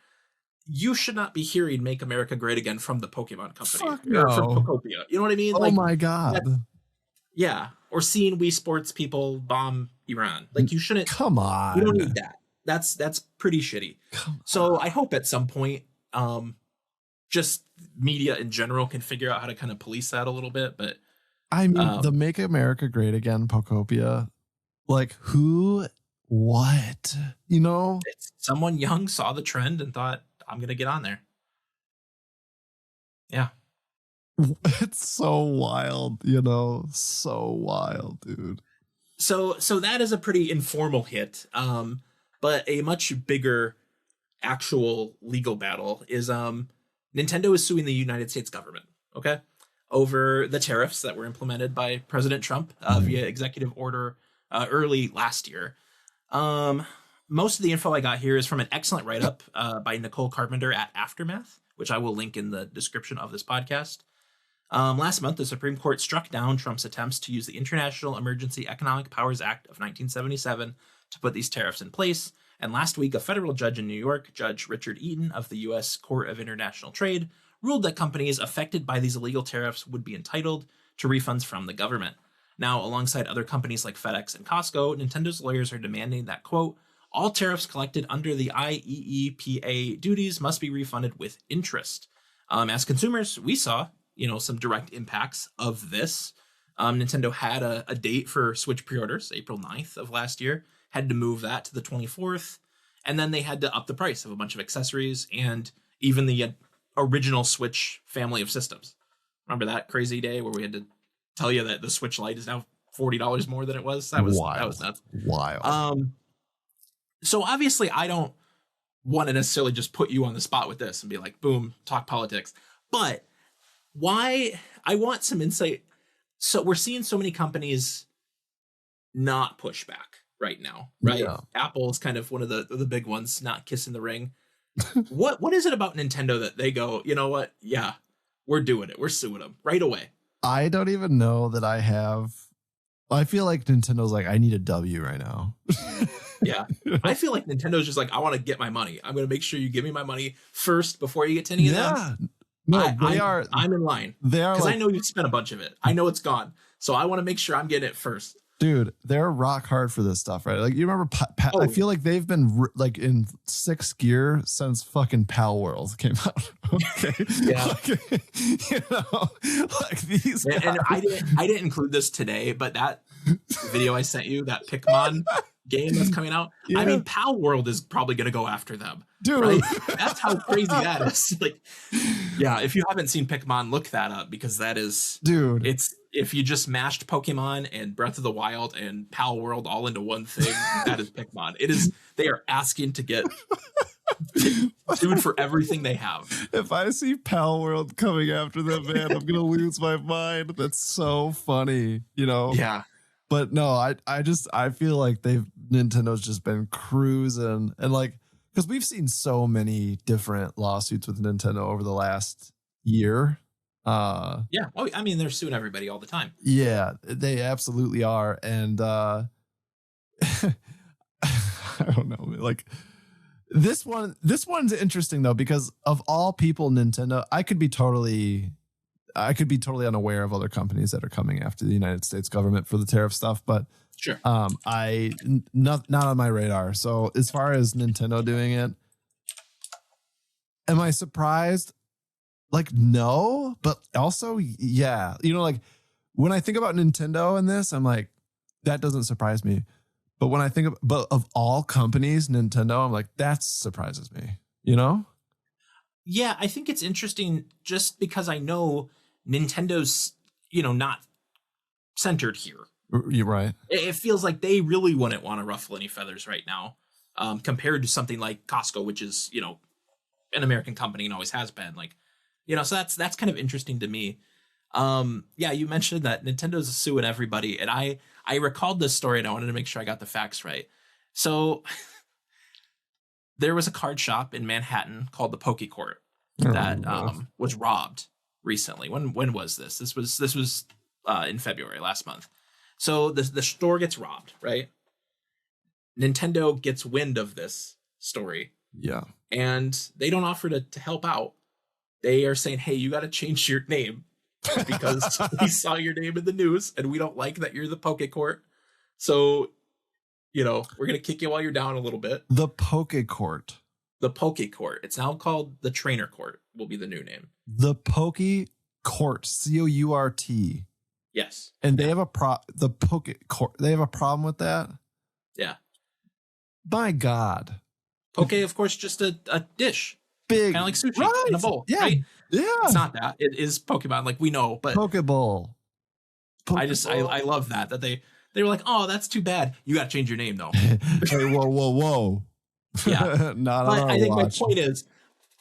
you should not be hearing "Make America Great Again" from the Pokemon Company or from Pokopia. You know what I mean? Oh my God. Yeah. Or seeing Wii Sports people bomb Iran. Like you shouldn't. Come on. You don't need that. That's pretty shitty. So I hope at some point, just media in general can figure out how to kind of police that a little bit. But I mean, the "Make America Great Again" Pokopia, like who, what, someone young saw the trend and thought, I'm going to get on there. Yeah. It's so wild, so wild, dude. So that is a pretty informal hit. But a much bigger actual legal battle is Nintendo is suing the United States government, okay, over the tariffs that were implemented by President Trump via executive order early last year. Most of the info I got here is from an excellent write-up by Nicole Carpenter at Aftermath, which I will link in the description of this podcast. Last month, the Supreme Court struck down Trump's attempts to use the International Emergency Economic Powers Act of 1977 to put these tariffs in place. And last week, a federal judge in New York, Judge Richard Eaton of the U.S. Court of International Trade, ruled that companies affected by these illegal tariffs would be entitled to refunds from the government. Now, alongside other companies like FedEx and Costco, Nintendo's lawyers are demanding that, quote, all tariffs collected under the IEEPA duties must be refunded with interest. As consumers, we saw, some direct impacts of this. Nintendo had a date for Switch pre-orders, April 9th of last year, had to move that to the 24th, and then they had to up the price of a bunch of accessories and even the original Switch family of systems. Remember that crazy day where we had to tell you that the Switch Lite is now $40 more than it was? That was nuts. Wild. So obviously I don't want to necessarily just put you on the spot with this and be like, boom, talk politics. But why I want some insight. So we're seeing so many companies not push back right now, right? Yeah. Apple is kind of one of the big ones, not kissing the ring. What is it about Nintendo that they go, you know what? Yeah, we're doing it. We're suing them right away. I don't even know that I feel like Nintendo's like, I need a W right now. Yeah. I feel like Nintendo's just like, I want to get my money. I'm going to make sure you give me my money first before you get to any of them. No, I'm in line. They are because I know you've spent a bunch of it. I know it's gone. So I want to make sure I'm getting it first. Dude, they're rock hard for this stuff, right? Like, you remember, I feel like they've been like in sixth gear since fucking Pal World came out. Okay. Yeah. Like these guys. And I didn't include this today, but that video I sent you, that Pokemon game that's coming out. Yeah. I mean, Pal World is probably going to go after them. Dude. Right? That's how crazy that is. Like, yeah, if you haven't seen Pokemon, look that up because that is, dude, it's, if you just mashed Pokemon and Breath of the Wild and Pal World all into one thing, that is Pokemon. It is, they are asking to get sued for everything they have. If I see Pal World coming after them, man, I'm going to lose my mind. That's so funny, Yeah. But no, I feel like Nintendo's just been cruising, and like, because we've seen so many different lawsuits with Nintendo over the last year. Yeah. Well, I mean, they're suing everybody all the time. Yeah, they absolutely are. And I don't know, like this one's interesting though, because of all people, Nintendo, I could be totally unaware of other companies that are coming after the United States government for the tariff stuff, but sure. Not on my radar. So as far as Nintendo doing it, am I surprised? Like, no, but also, yeah. Like when I think about Nintendo and this, I'm like, that doesn't surprise me. But when I think of all companies, Nintendo, I'm like, that surprises me, Yeah, I think it's interesting just because I know Nintendo's, not centered here. You're right. It feels like they really wouldn't want to ruffle any feathers right now, compared to something like Costco, which is, an American company and always has been. Like, so that's kind of interesting to me. Yeah, you mentioned that Nintendo's suing everybody, and I recalled this story and I wanted to make sure I got the facts right. So there was a card shop in Manhattan called the Poke Court that was robbed recently. When was this? This was in February last month. So the store gets robbed, right? Nintendo gets wind of this story. Yeah. And they don't offer to help out. They are saying, hey, you got to change your name because we saw your name in the news and we don't like that you're the Poke Court. So, we're going to kick you while you're down a little bit. The Poke Court. The Poke Court. It's now called the Trainer Court will be the new name. The Poke Court, Court. Yes. And they have the Poke Court. They have a problem with that? Yeah. My God. Poke, of course, just a dish. Big. Kind of like sushi in a bowl. Yeah. Right? Yeah. It's not that. It is Pokemon, like we know, but Pokeball. I love that they were like, oh, that's too bad. You got to change your name though. Hey, whoa. Yeah. Not but on I think watch. my point is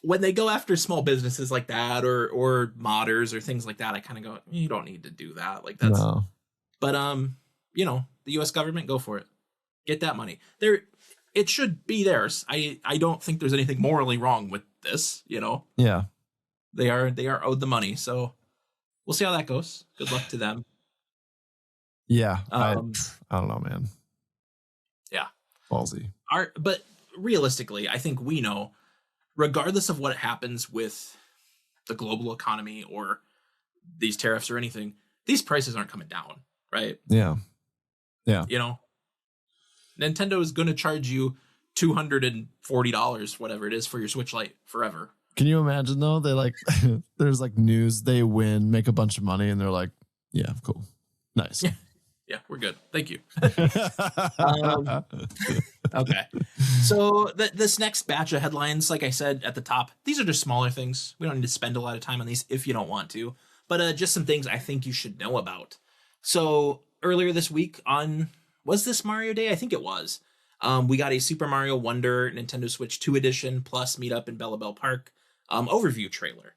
when they go after small businesses like that or modders or things like that, I kind of go, you don't need to do that. Like that's, no. But the US government, go for it. Get that money. It should be theirs. I don't think there's anything morally wrong with this, Yeah. They are owed the money. So we'll see how that goes. Good luck to them. Yeah. I don't know, man. Yeah. Ballsy. But realistically, I think we know, regardless of what happens with the global economy or these tariffs or anything, these prices aren't coming down, right? Yeah. Yeah. You know, Nintendo is going to charge you $240, whatever it is, for your Switch Lite forever. Can you imagine though? They like, there's like news, they win, make a bunch of money, and they're like, yeah, cool. Nice. Yeah, we're good. Thank you. Okay. So this next batch of headlines, like I said at the top, these are just smaller things. We don't need to spend a lot of time on these if you don't want to, but just some things I think you should know about. So earlier this week was this Mario Day? I think it was. We got a Super Mario Wonder Nintendo Switch 2 edition plus Meetup in Bella Bell Park overview trailer.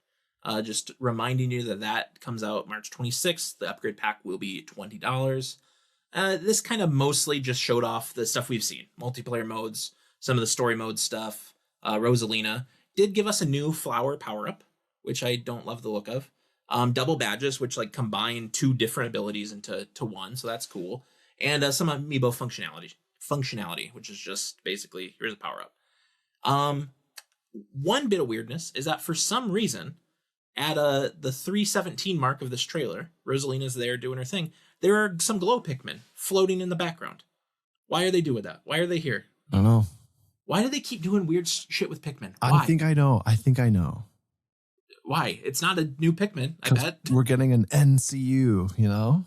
Just reminding you that comes out March 26th. The upgrade pack will be $20. This kind of mostly just showed off the stuff we've seen. Multiplayer modes, some of the story mode stuff. Rosalina did give us a new flower power-up, which I don't love the look of. Double badges, which like combine 2 different abilities into one, so that's cool. And some amiibo functionality, which is just basically, here's a power-up. One bit of weirdness is that for some reason, at the 3:17 mark of this trailer, Rosalina's there doing her thing. There are some glow Pikmin floating in the background. Why are they doing that? Why are they here? I don't know. Why do they keep doing weird shit with Pikmin? Why? I think I know. Why? It's not a new Pikmin, I bet. We're getting an NCU, you know?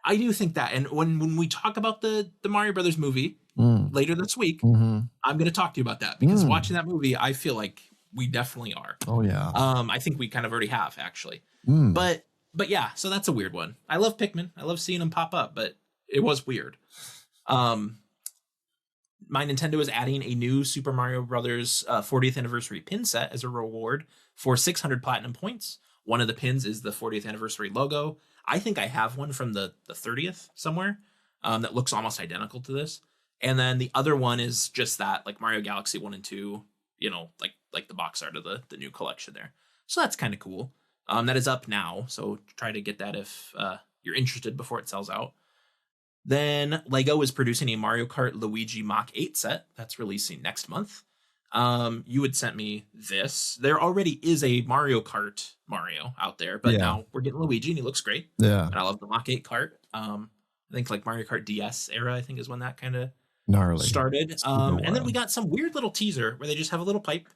I do think that. And when we talk about the Mario Brothers movie later this week, I'm going to talk to you about that. Because watching that movie, I feel like we definitely are. Oh, yeah. I think we kind of already have, actually. But yeah, so that's a weird one. I love Pikmin. I love seeing them pop up, but it was weird. My Nintendo is adding a new Super Mario Brothers 40th anniversary pin set as a reward for 600 platinum points. One of the pins is the 40th anniversary logo. I think I have one from the 30th somewhere that looks almost identical to this. And then the other one is just that, like Mario Galaxy 1 and 2, you know, like the box art of the new collection there. So that's kind of cool. That is up now, so try to get that if you're interested before it sells out. Then Lego is producing a Mario Kart Luigi Mach 8 set that's releasing next month. You had sent me this. There already is a Mario Kart Mario out there, but now we're getting Luigi and he looks great. Yeah. And I love the Mach 8 kart. I think like Mario Kart DS era, I think is when that kind of gnarly started. And then we got some weird little teaser where they just have a little pipe.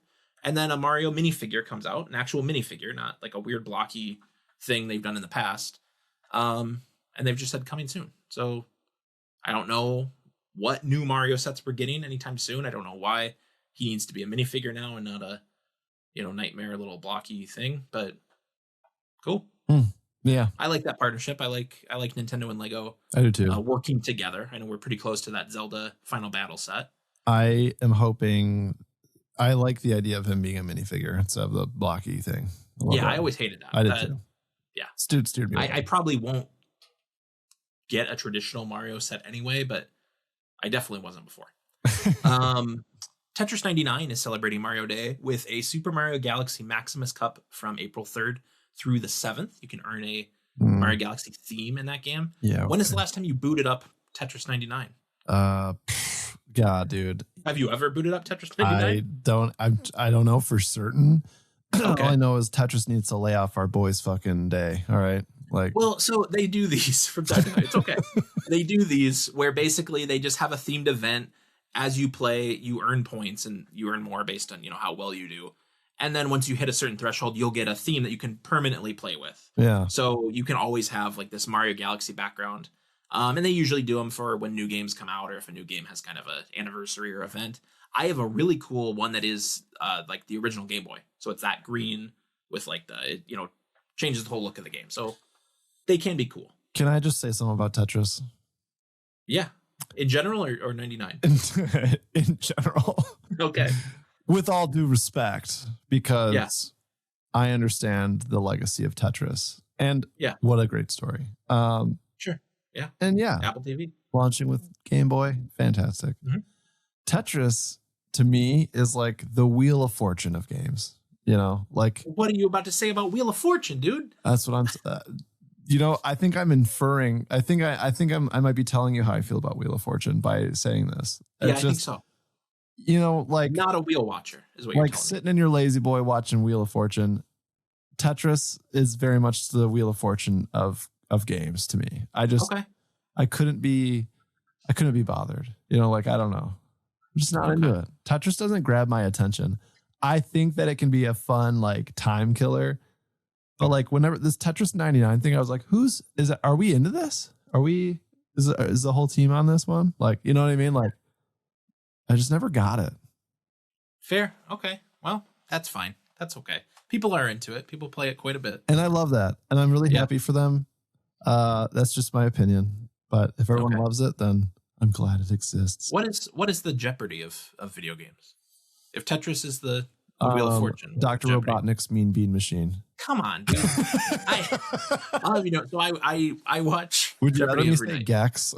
And then a Mario minifigure comes out, an actual minifigure, not like a weird blocky thing they've done in the past. And they've just said coming soon. So I don't know what new Mario sets we're getting anytime soon. I don't know why he needs to be a minifigure now and not a, nightmare little blocky thing, but cool. Yeah. I like that partnership. I like Nintendo and Lego. I do too. Working together. I know we're pretty close to that Zelda Final Battle set. I am hoping. I like the idea of him being a minifigure instead of the blocky thing. I always hated that. I did too. Yeah. Steered me. I probably won't get a traditional Mario set anyway, but I definitely wasn't before. Tetris 99 is celebrating Mario Day with a Super Mario Galaxy Maximus Cup from April 3rd through the 7th. You can earn a Mario Galaxy theme in that game. Yeah. When is the last time you booted up Tetris 99? God, dude. Have you ever booted up Tetris 99? I don't know for certain. Okay. All I know is Tetris needs to lay off our boys' fucking day. All right. Well, so they do these from time to time. It's okay. They do these where basically they just have a themed event. As you play, you earn points and you earn more based on, how well you do. And then once you hit a certain threshold, you'll get a theme that you can permanently play with. Yeah. So you can always have like this Mario Galaxy background. And they usually do them for when new games come out or if a new game has kind of an anniversary or event. I have a really cool one that is like the original Game Boy. So it's that green with like changes the whole look of the game. So they can be cool. Can I just say something about Tetris? Yeah. In general or 99? In general. Okay. With all due respect, because I understand the legacy of Tetris. And what a great story. Sure. Yeah. And Apple TV. Launching with Game Boy. Fantastic. Mm-hmm. Tetris, to me, is like the Wheel of Fortune of games. Like. What are you about to say about Wheel of Fortune, dude? That's what I'm... I think I'm inferring. I think I might be telling you how I feel about Wheel of Fortune by saying this. I think so. Like not a wheel watcher is what you're like sitting in your lazy boy watching Wheel of Fortune. Tetris is very much the Wheel of Fortune of of games to me. I couldn't be bothered. You know, like, I don't know. I'm just not into it. Tetris doesn't grab my attention. I think that it can be a fun, like, time killer. But like, whenever this Tetris 99 thing, I was like, are we into this? Is the whole team on this one? Like, you know what I mean? Like, I just never got it. Fair. Okay. Well, that's fine. That's okay. People are into it. People play it quite a bit. And I love that. And I'm really happy for them. That's just my opinion. But if everyone loves it, then I'm glad it exists. What is the jeopardy of video games? If Tetris is the Wheel of Fortune, Dr. Robotnik's Mean Bean Machine. Come on, dude. I'll have you know. So I watch. Would you rather me say Gex?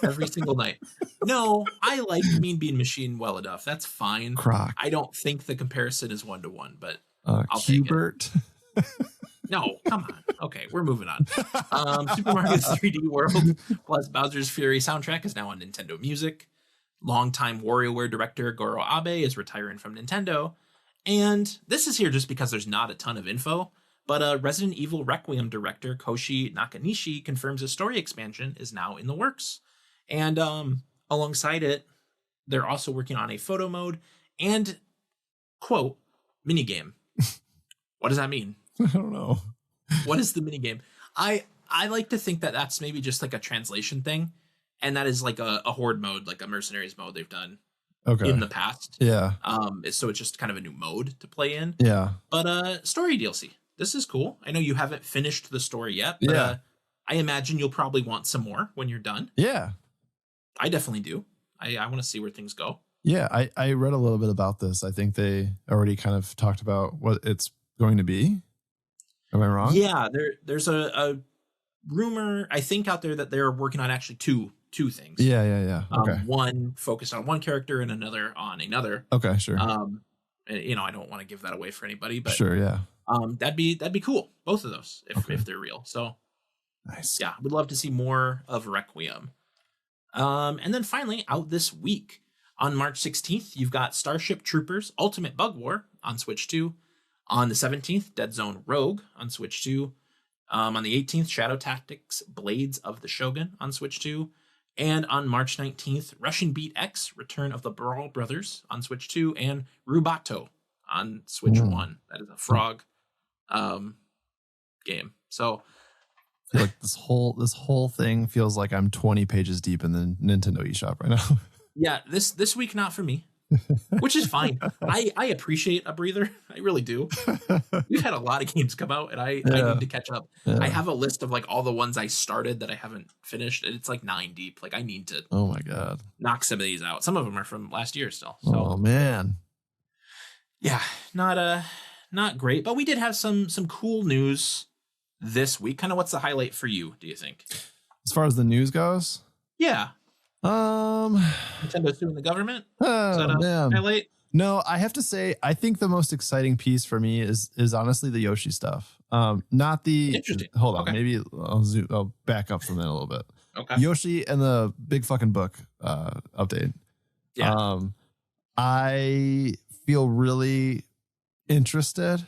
Every single night. No, I like Mean Bean Machine well enough. That's fine. Croc. I don't think the comparison is 1-1, but I'll Hubert. take it. No, come on. Okay, we're moving on. Super Mario 3D World plus Bowser's Fury soundtrack is now on Nintendo Music. Longtime WarioWare director Goro Abe is retiring from Nintendo. And this is here just because there's not a ton of info, but Resident Evil Requiem director Koshi Nakanishi confirms a story expansion is now in the works. And alongside it, they're also working on a photo mode and, quote, minigame. What does that mean? I don't know. What is the minigame? I like to think that that's maybe just like a translation thing. And that is like a horde mode, like a mercenaries mode they've done in the past. Yeah. So it's just kind of a new mode to play in. Yeah. But story DLC. This is cool. I know you haven't finished the story yet, but I imagine you'll probably want some more when you're done. Yeah. I definitely do. I want to see where things go. Yeah, I read a little bit about this. I think they already kind of talked about what it's going to be. Am I wrong? Yeah, there's a rumor, I think, out there that they're working on actually two things. Yeah. Okay. One focused on one character and another on another. Okay, sure. And, you know, I don't want to give that away for anybody, but sure, yeah. That'd be cool. Both of those, if they're real. So nice. Yeah, would love to see more of Requiem. And then finally, out this week on March 16th, you've got Starship Troopers Ultimate Bug War on Switch 2. On the 17th, Dead Zone Rogue on Switch 2. On the 18th, Shadow Tactics Blades of the Shogun on Switch 2. And on March 19th, Russian Beat X Return of the Brawl Brothers on Switch 2. And Rubato on Switch 1. That is a frog game. So I feel like this whole thing feels like I'm 20 pages deep in the Nintendo eShop right now. Yeah, this week not for me, which is fine. I appreciate a breather. I really do. We've had a lot of games come out, and I need to catch up. Yeah. I have a list of like all the ones I started that I haven't finished, and it's like 9 deep. Like I need to. Oh my god! Knock some of these out. Some of them are from last year still. So. Oh man. Yeah, not great, but we did have some cool news this week. Kind of what's the highlight for you, do you think? As far as the news goes? Yeah. Nintendo suing the government? Is that a highlight? No, I have to say, I think the most exciting piece for me is honestly the Yoshi stuff. Not the. Interesting. Hold on, maybe I'll back up from that a little bit. Okay. Yoshi and the big fucking book update. Yeah. I feel really interested.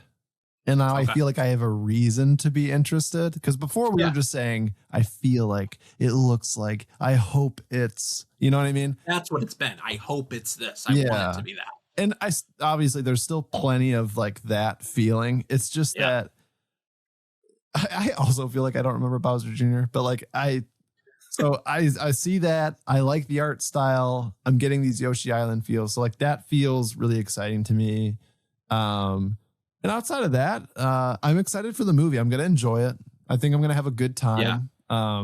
And now I feel like I have a reason to be interested. Because before we were just saying, I feel like, it looks like, I hope it's, you know what I mean? That's what it's been. I hope it's this. I want it to be that. And obviously there's still plenty of like that feeling. It's just that I also feel like I don't remember Bowser Jr. But like I see that. I like the art style. I'm getting these Yoshi Island feels. So like that feels really exciting to me. And outside of that, I'm excited for the movie. I'm going to enjoy it. I think I'm going to have a good time. Yeah.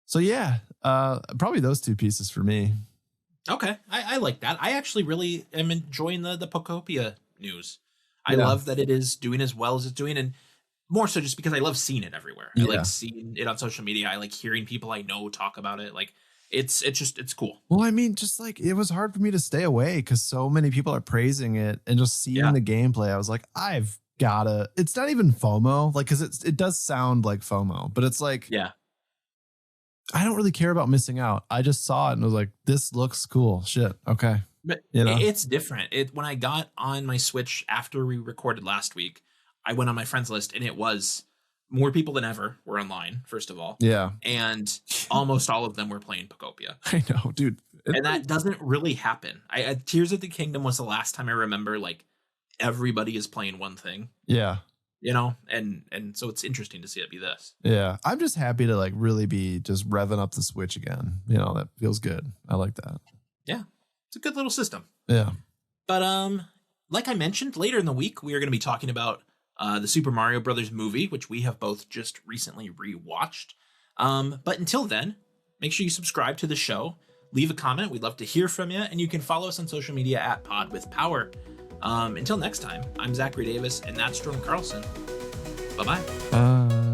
So yeah, probably those two pieces for me. Okay. I like that. I actually really am enjoying the Pokopia news. I love that it is doing as well as it's doing. And more so just because I love seeing it everywhere. I like seeing it on social media. I like hearing people I know talk about it. Like it's cool. Well, I mean, just like it was hard for me to stay away because so many people are praising it and just seeing the gameplay. I was like, I've gotta. It's not even FOMO, like because it does sound like FOMO, but it's like I don't really care about missing out. I just saw it and was like, this looks cool. Shit. Okay. But it's different. When I got on my Switch after we recorded last week, I went on my friends list and it was more people than ever were online, first of all. Yeah. And almost all of them were playing Pokopia. I know, dude. And that doesn't really happen. Tears of the Kingdom was the last time I remember like everybody is playing one thing. Yeah. You know, and so it's interesting to see it be this. Yeah. I'm just happy to like really be just revving up the Switch again. You know, that feels good. I like that. Yeah. It's a good little system. Yeah. But like I mentioned, later in the week, we are going to be talking about the Super Mario Brothers movie, which we have both just recently rewatched. But until then, make sure you subscribe to the show. Leave a comment. We'd love to hear from you. And you can follow us on social media at PodWithPower. Until next time, I'm Zachary Davis, and that's Jordan Carlson. Bye-bye. Bye.